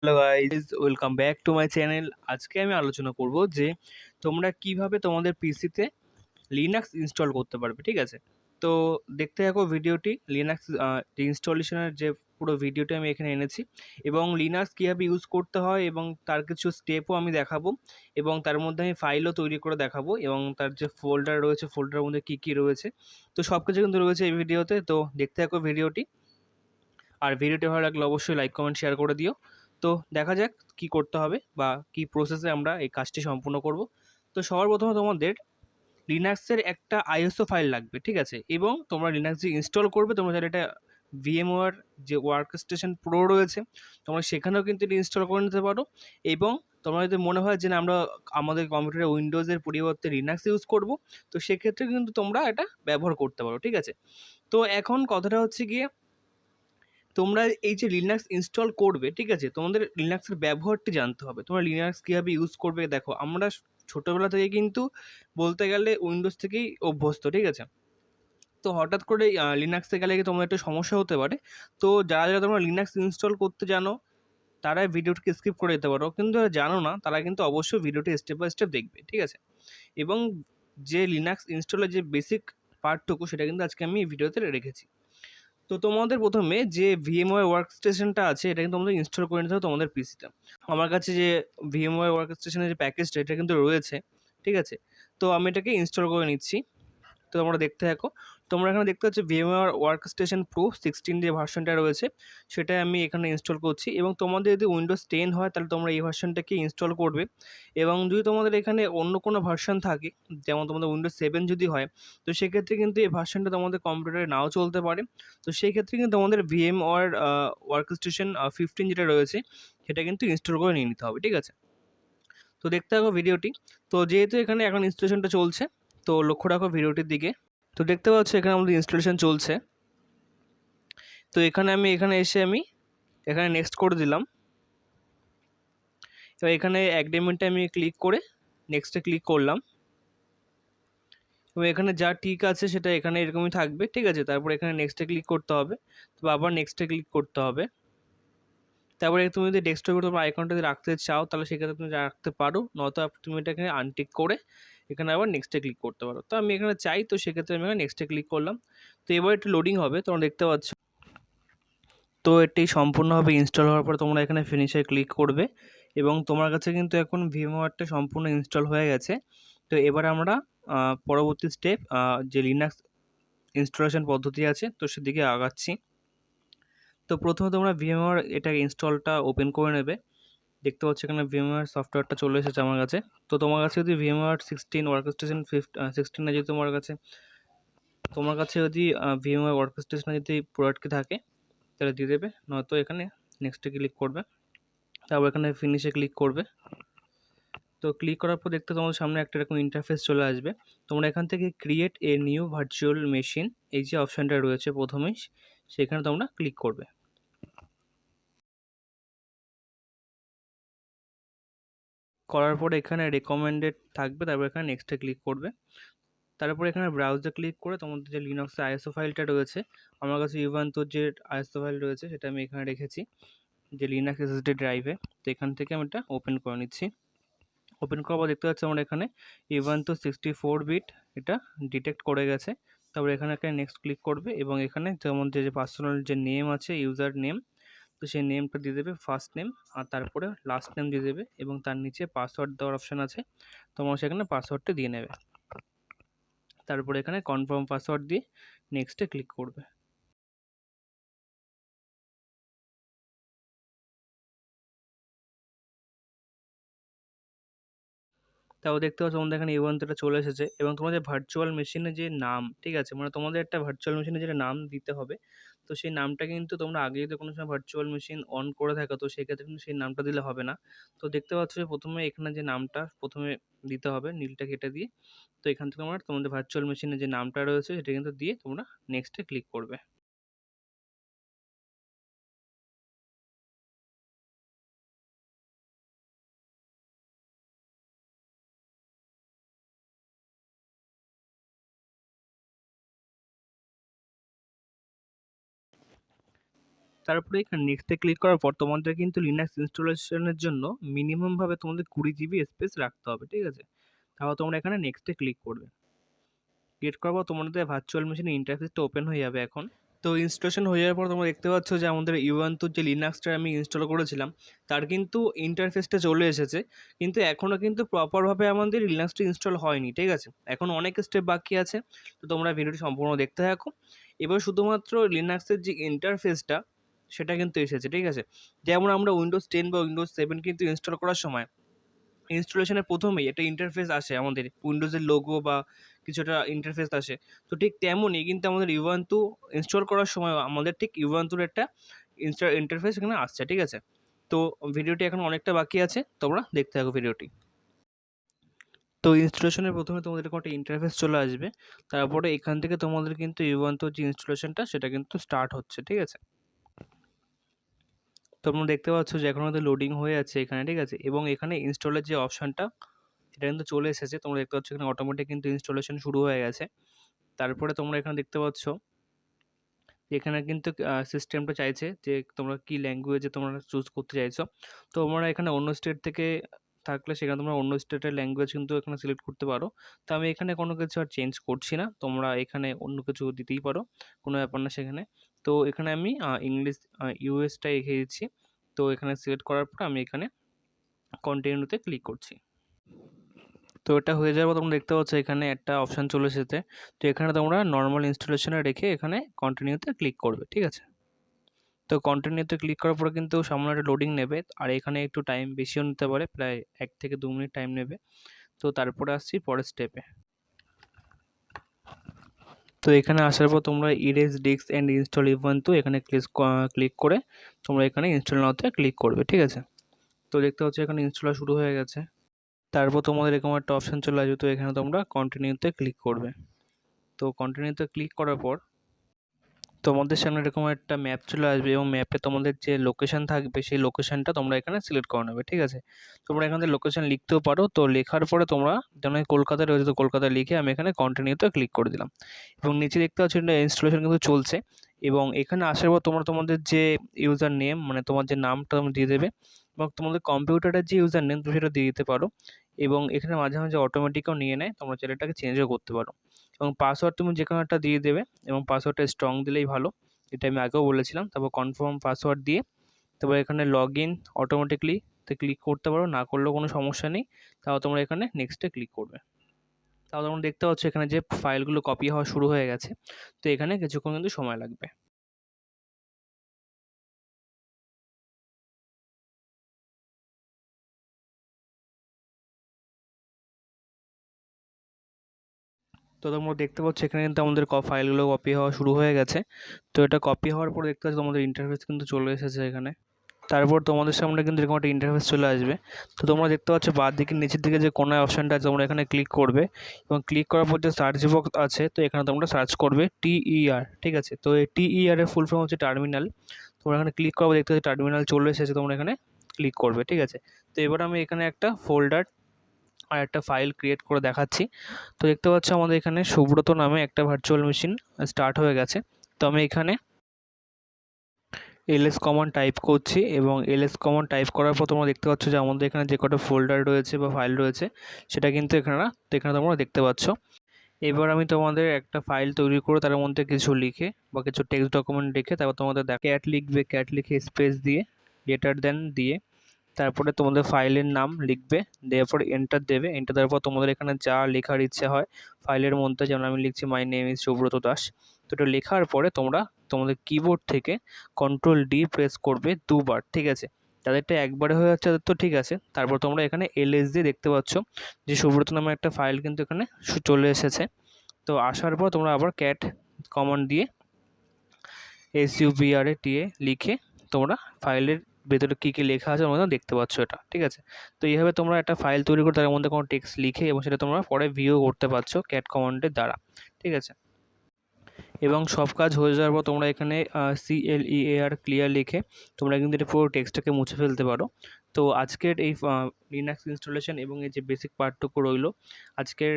Hello guys, welcome back to my channel. আজকে আমি আলোচনা করব যে তোমরা কিভাবে তোমাদের পিসিতে লিনাক্স ইনস্টল করতে পারবে। ঠিক আছে, তো দেখতে থাকো ভিডিওটি। লিনাক্স যে ইনস্টলেশনের যে পুরো ভিডিওটি আমি এখানে এনেছি, এবং লিনাক্স কীভাবে ইউজ করতে হয় এবং তার কিছু স্টেপও আমি দেখাবো, এবং তার মধ্যে আমি ফাইলও তৈরি করে দেখাবো, এবং তার যে ফোল্ডার রয়েছে ফোল্ডারের মধ্যে কী কী রয়েছে, তো সব কিছু কিন্তু রয়েছে এই ভিডিওতে। তো দেখতে থাকো ভিডিওটি, আর ভিডিওটি ভালো লাগলে অবশ্যই লাইক কমেন্ট শেয়ার করে দিও। তো দেখা যাক কি করতে হবে বা কি প্রসেসে আমরা এই কাজটি সম্পূর্ণ করব। তো সবার প্রথমে তোমাদের লিনাক্সের একটা আইএসও ফাইল লাগবে, ঠিক আছে, এবং তোমরা লিনাক্স যে ইনস্টল করবে তোমরা যারা এটা ভিএমওয়ার যে ওয়ার্ক স্টেশন প্রো রয়েছে তোমরা সেখানেও কিন্তু এটা ইনস্টল করে নিতে পারো। এবং তোমরা যদি মনে হয় যে না আমরা আমাদের কম্পিউটারে উইন্ডোজের পরিবর্তে লিনাক্স ইউজ করব, তো সেক্ষেত্রে কিন্তু তোমরা এটা ব্যবহার করতে পারো। ঠিক আছে, তো এখন কথাটা হচ্ছে গিয়ে তোমরা এই যে লিনাক্স ইনস্টল করবে, ঠিক আছে, তোমাদের লিনাক্সের ব্যবহারটি জানতে হবে। তোমরা লিনাক্স কীভাবে ইউজ করবে, দেখো আমরা ছোটোবেলা থেকে কিন্তু বলতে গেলে উইন্ডোজ থেকেই অভ্যস্ত, ঠিক আছে। তো হঠাৎ করে লিনাক্সে গেলে কি তোমার একটু সমস্যা হতে পারে। তো যারা যারা তোমরা লিনাক্স ইনস্টল করতে জানো তারা ভিডিওটিকে স্কিপ করে দিতে পারো, কিন্তু যারা জানো না তারা কিন্তু অবশ্যই ভিডিওটি স্টেপ বাই স্টেপ দেখবে, ঠিক আছে। এবং যে লিনাক্স ইনস্টলের যে বেসিক পার্টটুকু সেটা কিন্তু আজকে আমি এই ভিডিওতে রেখেছি। তো তোমাদের প্রথমে যে ভিএমওয়ার ওয়ার্ক স্টেশনটা আছে এটা কিন্তু তোমাদের ইনস্টল করে নিতে হবে তোমাদের পিসিতে। আমার কাছে যে ভিএমওয়ার ওয়ার্ক স্টেশনের যে প্যাকেজটা এটা কিন্তু রয়েছে, ঠিক আছে। তো আমি এটাকে ইনস্টল করে নিচ্ছি। তো তোমরা দেখতে থাকো। তোমরা এখানে দেখতে পাচ্ছ VMware ওয়ার্কস্টেশন প্রো 16 যে ভার্সনটা রয়েছে সেটাই আমি এখানে ইনস্টল করছি। এবং তোমাদের যদি উইন্ডোজ 10 হয় তাহলে তোমরা এই ভার্সনটাকে ইনস্টল করবে। এবং যদি তোমাদের এখানে অন্য কোনো ভার্সন থাকে, যেমন তোমাদের উইন্ডোজ 7 যদি হয়, তো সেক্ষেত্রে কিন্তু এই ভার্সনটা তোমাদের কম্পিউটারে নাও চলতে পারে। তো সেই ক্ষেত্রে কিন্তু তোমাদের VMware ওয়ার্কস্টেশন 15 যেটা রয়েছে সেটা কিন্তু ইনস্টল করে নিয়ে নিতে হবে, ঠিক আছে। তো দেখতে থাকো ভিডিওটি। তো যেহেতু এখানে এখন ইনস্টলেশনটা চলছে, তো লক্ষ্য রাখো ভিডিওটির দিকে। তো দেখতে পাচ্ছ এখানে আমাদের ইনস্টলেশন চলছে। তো এখানে এসে আমি এখানে নেক্সট করে দিলাম। এবার এখানে অ্যাগ্রিমেন্টে আমি ক্লিক করে নেক্সটে ক্লিক করলাম, এবং এখানে যা ঠিক আছে সেটা এখানে এরকমই থাকবে, ঠিক আছে। তারপর এখানে নেক্সটে ক্লিক করতে হবে, তো আবার নেক্সটে ক্লিক করতে হবে। তারপরে তুমি যদি ডেস্কটপে তোমার আইকনটা যদি রাখতে চাও তাহলে সেক্ষেত্রে তুমি রাখতে পারো, নয়তো তুমি এটা এখানে আনটিক করে এখানে আবার নেক্সটে ক্লিক করতে পারো। তো আমি এখানে চাই, তো সেক্ষেত্রে আমি এখানে নেক্সটে ক্লিক করলাম। তো এবার একটু লোডিং হবে, তোমরা দেখতে পাচ্ছ। তো এটি সম্পূর্ণভাবে ইনস্টল হওয়ার পর তোমরা এখানে ফিনিশে ক্লিক করবে, এবং তোমার কাছে কিন্তু এখন ভিএমওয়ারটা সম্পূর্ণ ইনস্টল হয়ে গেছে। তো এবার আমরা পরবর্তী স্টেপ যে লিনাক্স ইনস্টলেশন পদ্ধতি আছে তো সেদিকে আগাচ্ছি। তো প্রথমে তোমরা ভিএমওয়ার এটা ইনস্টলটা ওপেন করে নেবে। দেখতে পাচ্ছ এখানে ভিএমওয়ার সফটওয়্যারটা চলে এসেছে আমার কাছে। তো তোমার কাছে যদি ভিএমওয়ার 16 ওয়ার্কস্টেশন 16 যদি তোমার কাছে যদি ভিএমওয়ার ওয়ার্কস্টেশন যদি প্রোডাক্টকে থাকে তাহলে দিয়ে দেবে, নয়তো এখানে নেক্সটে ক্লিক করবে, তারপর এখানে ফিনিশে ক্লিক করবে। তো ক্লিক করার পর দেখতে তোমাদের সামনে একটা এরকম ইন্টারফেস চলে আসবে। তোমরা এখান থেকে create a new virtual machine এই যে অপশানটা রয়েছে প্রথমেই, সেখানে তোমরা ক্লিক করবে। করার পর এখানে রেকমেন্ডেড থাকবে, তারপর এখানে নেক্সটে ক্লিক করবে। তারপর এখানে ব্রাউজে ক্লিক করে তোমাদের যে লিনাক্সের আইএসও ফাইলটা রয়েছে, আমার কাছে ইউবান্তুর যে আইএসও ফাইল রয়েছে সেটা আমি এখানে রেখেছি যে লিনাক্স এসএসডি ড্রাইভে। তো এখান থেকে আমি এটা ওপেন করে নিচ্ছি। ওপেন করার পর দেখতে পাচ্ছি আমরা এখানে ইউবান্তু 64 বিট এটা ডিটেক্ট করে গেছে। তারপর এখানে একটা নেক্সট ক্লিক করবে, এবং এখানে যেমন যে পার্সোনাল যে নেম আছে ইউজার নেম, তো সেই নেমটা দিয়ে দেবে ফার্স্ট নেম, আর তারপরে লাস্ট নেম দিয়ে দেবে, এবং তার নিচে পাসওয়ার্ড দেওয়ার অপশান আছে, তোমরা সেখানে পাসওয়ার্ডটা দিয়ে নেবে। তারপরে এখানে কনফার্ম পাসওয়ার্ড দিয়ে নেক্সটে ক্লিক করবে। তারপর দেখতে পাচ্ছ তোমাদের এখানে ইউবান্তুটা চলে এসেছে, এবং তোমাদের ভার্চুয়াল মেশিনের যে নাম, ঠিক আছে, মানে তোমাদের একটা ভার্চুয়াল মেশিনের যেটা নাম দিতে হবে, তো সেই নামটা কিন্তু তোমরা আগে যদি কোনো সময় ভার্চুয়াল মেশিন অন করে থাকো তো সেক্ষেত্রে কিন্তু সেই নামটা দিলে হবে না। তো দেখতে পাচ্ছ যে প্রথমে এখানে যে নামটা প্রথমে দিতে হবে নীলটা কেটে দিয়ে, তো এখান থেকে তোমরা তোমাদের ভার্চুয়াল মেশিনের যে নামটা রয়েছে সেটা কিন্তু দিয়ে তোমরা নেক্সটে ক্লিক করবে। তারপরে এখানে নেক্সটে ক্লিক করার পর তোমাদের কিন্তু লিনাক্স ইনস্টলেশনের জন্য মিনিমামভাবে তোমাদের 20 GB স্পেস রাখতে হবে, ঠিক আছে? তাহলে তোমরা এখানে নেক্সটে ক্লিক করবে। ক্লিক করার পর তোমাদের ভার্চুয়াল মেশিনের ইন্টারফেসটা ওপেন হয়ে যাবে এখন। তো ইনস্টলেশন হয়ে যাওয়ার পর তোমরা দেখতে পাচ্ছ যে আমাদের ইউবান্তুর যে লিনাক্সটা আমি ইনস্টল করেছিলাম তার কিন্তু ইন্টারফেসটা চলে এসেছে, কিন্তু এখনও কিন্তু প্রপারভাবে আমাদের লিনাক্সটা ইনস্টল হয়নি, ঠিক আছে? এখন অনেক স্টেপ বাকি আছে, তো তোমরা ভিডিওটি সম্পূর্ণ দেখতে থাকো। এবার শুধুমাত্র লিনাক্সের যে ইন্টারফেসটা সেটা কিন্তু এসেছে, ঠিক আছে? যেমন আমরা উইন্ডোজ 10 বা উইন্ডোজ 7 কিন্তু ইনস্টল করার সময় ইনস্টলেশনের প্রথমেই একটা ইন্টারফেস আসে, আমাদের উইন্ডোজের লোগো বা কিছুটা ইন্টারফেস আসে। তো ঠিক তেমনই কিন্তু আমাদের ইউবান্টু ইনস্টল করার সময় আমাদের ঠিক ইউবান্টুর একটা ইন্টারফেস এখানে আসছে, ঠিক আছে? তো ভিডিওটি এখন অনেকটা বাকি আছে, তোমরা দেখতে থাকো ভিডিওটি। তো ইনস্টলেশনের প্রথমে তোমাদের এরকম একটা ইন্টারফেস চলে আসবে, তারপরে এখান থেকে তোমাদের কিন্তু ইউবান্টুর যে ইনস্টলেশনটা সেটা কিন্তু স্টার্ট হচ্ছে, ঠিক আছে? তোমরা দেখতে পাচ্ছ যে এখন আমাদের লোডিং হয়ে আছে এখানে, ঠিক আছে? এবং এখানে ইনস্টলের যে অপশানটা এটা কিন্তু চলে এসেছে, তোমরা দেখতে পাচ্ছ এখানে অটোমেটিক কিন্তু ইনস্টলেশন শুরু হয়ে গেছে। তারপরে তোমরা এখানে দেখতে পাচ্ছ এখানে কিন্তু সিস্টেমটা চাইছে যে তোমরা কি ল্যাঙ্গুয়েজে তোমরা চুজ করতে চাইছো। তো তোমরা এখানে অন্য স্টেট থেকে থাকলে সেখানে তোমরা অন্য স্টেটের ল্যাঙ্গুয়েজ কিন্তু এখানে সিলেক্ট করতে পারো। তো আমি এখানে কোনো কিছু আর চেঞ্জ করছি না, তোমরা এখানে অন্য কিছু দিতেই পারো, কোনো ব্যাপার না সেখানে। তো এখানে আমি ইংলিশ ইউএসটা রেখে দিচ্ছি। তো এখানে সিলেক্ট করার পর আমি এখানে কন্টিনিউতে ক্লিক করছি। তো এটা হয়ে যাওয়ার পর তোমরা দেখতে পাচ্ছ এখানে একটা অপশান চলে এসেছে। তো এখানে তোমরা নর্মাল ইনস্টলেশনে রেখে এখানে কন্টিনিউতে ক্লিক করবে, ঠিক আছে? তো কন্টিনিউতে ক্লিক করার পরে কিন্তু সামনে একটা লোডিং নেবে, আর এখানে একটু টাইম বেশিও নিতে পারে, প্রায় 1 থেকে 2 মিনিট টাইম নেবে। তো তারপরে আসছি পরের স্টেপে। তো এখানে আসার পর তোমরা erase disk and install Ubuntu এখানে ক্লিক করে তোমরা এখানে ইনস্টল নাওতে ক্লিক করবে, ঠিক আছে? তো দেখতে হচ্ছে এখানে ইনস্টল শুরু হয়ে গেছে। তারপর তোমাদের এরকম একটা অপশান চলে আসবে, তো এখানে তোমরা কন্টিনিউতে ক্লিক করবে। তো কন্টিনিউতে ক্লিক করার পর তোমাদের সামনে এরকম একটা ম্যাপ চলে আসবে, এবং ম্যাপে তোমাদের যে লোকেশান থাকবে সেই লোকেশানটা তোমরা এখানে সিলেক্ট করে নেবে, ঠিক আছে? তোমরা এখান থেকে লোকেশান লিখতেও পারো। তো লেখার পরে তোমরা যেন কলকাতায় রয়েছে, তো কলকাতা লিখে আমি এখানে কন্টিনিউতে ক্লিক করে দিলাম। এবং নিচে দেখতে পাচ্ছ ইনস্টলেশন কিন্তু চলছে, এবং এখানে আসার পর তোমরা তোমাদের যে ইউজার নেম মানে তোমার যে নামটা তোমরা দিয়ে দেবে, এবং তোমাদের কম্পিউটারের যে ইউজার নেম তুমি সেটা দিয়ে দিতে পারো। এবং এখানে মাঝে মাঝে অটোমেটিকও নিয়ে নেয়, তোমরা চাইলে এটাকে চেঞ্জও করতে পারো। এবং পাসওয়ার্ড তুমি যে কোনো একটা দিয়ে দেবে, এবং পাসওয়ার্ডটা স্ট্রং দিলেই ভালো, এটা আমি আগেও বলেছিলাম। তারপর কনফার্ম পাসওয়ার্ড দিয়ে তারপর এখানে লগ ইন অটোমেটিকলি তে ক্লিক করতে পারো, না করলেও কোনো সমস্যা নেই। তাও তোমরা এখানে নেক্সটে ক্লিক করবে। তাও তোমরা দেখতে পাচ্ছ এখানে যে ফাইলগুলো কপি হওয়া শুরু হয়ে গেছে। তো এখানে কিছুক্ষণ কিন্তু সময় লাগবে। তো তোমরা দেখতে পাচ্ছ এখানে কিন্তু আমাদের ফাইলগুলো কপি হওয়া শুরু হয়ে গেছে। তো এটা কপি হওয়ার পর দেখতে পাচ্ছ তোমাদের ইন্টারফেস কিন্তু চলে এসেছে এখানে। তারপর তোমাদের সামনে কিন্তু এরকম একটা ইন্টারফেস চলে আসবে। তো তোমরা দেখতে পাচ্ছ বাঁ দিকে নিচের দিকে যে কোনায় অপশানটা আছে তোমরা এখানে ক্লিক করবে, এবং ক্লিক করার পর যে সার্চ বক্স আছে তো এখানে তোমরা সার্চ করবে TER, ঠিক আছে? তো এই TER এর ফুল ফর্ম হচ্ছে টার্মিনাল। তোমরা এখানে ক্লিক করবে, দেখতে পাচ্ছ টার্মিনাল চলে এসেছে, তোমরা এখানে ক্লিক করবে, ঠিক আছে? তো এবার আমি এখানে একটা ফোল্ডার আর একটা ফাইল ক্রিয়েট করে দেখাচ্ছি। তো দেখতে পাচ্ছ আমাদের এখানে সুব্রত নামে একটা ভার্চুয়াল মেশিন স্টার্ট হয়ে গেছে। তো আমি এখানে ls কমান্ড টাইপ করছি, এবং ls কমান্ড টাইপ করার পর তোমরা দেখতে পাচ্ছ যে আমাদের এখানে যে কটা ফোল্ডার রয়েছে বা ফাইল রয়েছে সেটা কিন্তু এখানে তোমরা দেখতে পাচ্ছ। এবার আমি তোমাদের একটা ফাইল তৈরি করে তার মধ্যে কিছু লিখে বা কিছু টেক্সট ডকুমেন্ট লিখে তারপর তোমাদের ক্যাট লিখবে, ক্যাট লিখে স্পেস দিয়ে গ্রেটার দেন দিয়ে তারপরে তোমাদের ফাইলের নাম লিখবে, দেওয়ার পর এন্টার দেবে। এন্টার দেওয়ার পর তোমাদের এখানে যা লেখার ইচ্ছে হয় ফাইলের মধ্যে, যেমন আমি লিখছি my name is Subrata Das. তো এটা লেখার পরে তোমরা তোমাদের কিবোর্ড থেকে Ctrl+D প্রেস করবে দুবার, ঠিক আছে? তাদেরটা একবারে হয়ে যাচ্ছে তো ঠিক আছে। তারপর তোমরা এখানে ls দিয়ে দেখতে পাচ্ছ যে সুব্রত নামে একটা ফাইল কিন্তু এখানে চলে এসেছে। তো আসার পর তোমরা আবার ক্যাট কমান্ড দিয়ে SUBRATA লিখে তোমরা ফাইলের ভেতরে কী কী লেখা আছে তোমরা দেখতে পাচ্ছ এটা, ঠিক আছে? তো এইভাবে তোমরা একটা ফাইল তৈরি করে তার মধ্যে কোনো টেক্সট লিখে এবং সেটা তোমরা পরে ভিউ করতে পারছো ক্যাট কমান্ডের দ্বারা, ঠিক আছে? এবং সব কাজ হয়ে যাওয়ার পর তোমরা এখানে CLEAR ক্লিয়ার লিখে তোমরা কিন্তু এটা পুরো টেক্সটটাকে মুছে ফেলতে পারো। তো আজকের এই লিনাক্স ইনস্টলেশন এবং এই যে বেসিক পার্টটুকু রইলো, আজকের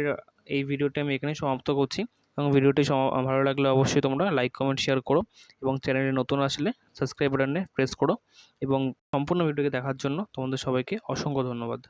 এই ভিডিওটা আমি এখানে সমাপ্ত করছি। এবং ভিডিওটি ভালো লাগলে অবশ্যই তোমরা লাইক কমেন্ট শেয়ার করো এবং চ্যানেলে নতুন আসলে সাবস্ক্রাইব বাটনে প্রেস করো এবং সম্পূর্ণ ভিডিওকে দেখার জন্য তোমাদের সবাইকে অসংখ্য ধন্যবাদ।